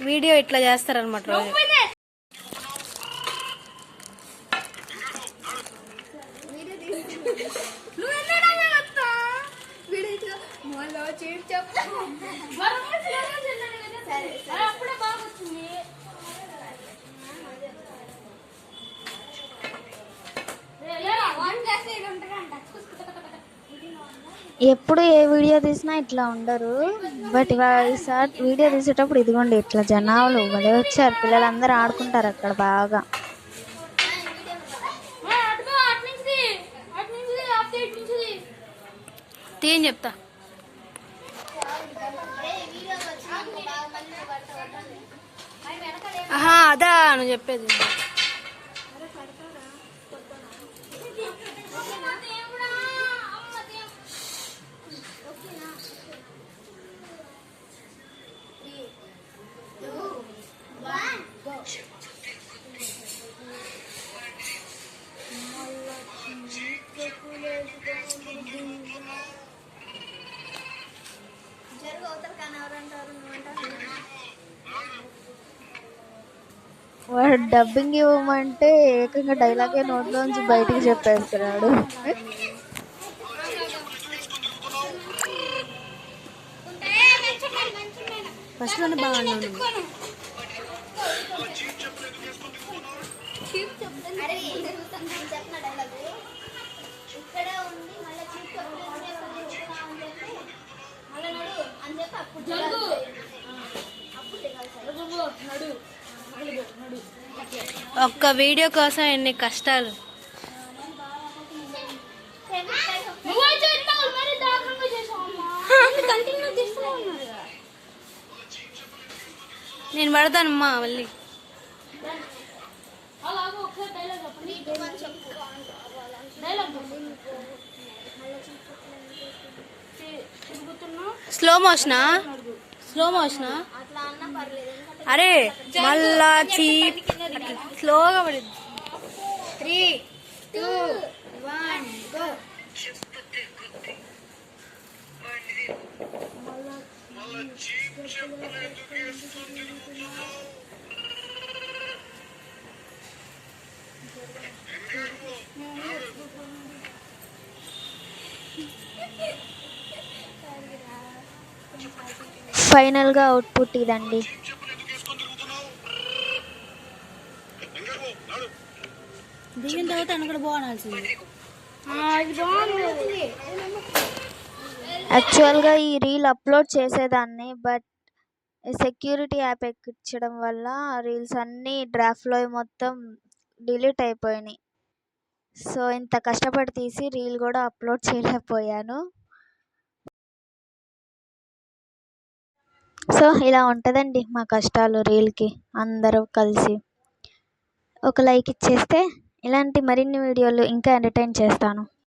Video ఇట్లా చేస్తారనమాట రోజు. ఎప్పుడు ఏ వీడియో తీసినా ఇట్లా ఉండరు, బట్ ఈసారి వీడియో తీసేటప్పుడు ఇదిగోండి ఇట్లా జనాలు భలే వచ్చారు. పిల్లలందరూ ఆడుకుంటారు అక్కడ బాగా. తీయని చెప్తా. అదా నువ్వు చెప్పేది. వాడు డబ్బింగ్ ఇవ్వమంటే ఏకంగా డైలాగే నోట్లోంచి బయటికి చెప్పేస్తున్నాడు. ఫస్ట్ లోనే బాగున్నాను. ఒక్క వీడియో కోసం ఎన్ని కష్టాలు. నేను పడతానమ్మా మళ్ళీ. స్లో మోషనా? అరే మళ్ళా స్లోగా పడింది. 3, 2, 1 గో. ఫైనల్ గా అవుట్పుట్ ఇదండి. దిగిన తర్వాత అక్కడ బాగుండాల్సింది. యాక్చువల్గా ఈ రీల్ అప్లోడ్ చేసేదాన్ని, బట్ సెక్యూరిటీ యాప్ ఎక్కించడం వల్ల రీల్స్ అన్నీ డ్రాఫ్ట్లో మొత్తం డిలీట్ అయిపోయినాయి. సో ఇంత కష్టపడి తీసి రీల్ కూడా అప్లోడ్ చేయలేకపోయాను. సో ఇలా ఉంటుందండి మా కష్టాలు రీల్కి. అందరూ కలిసి ఒక లైక్ ఇచ్చేస్తే ఇలాంటి మరిన్ని వీడియోలు ఇంకా ఎంటర్టైన్ చేస్తాను.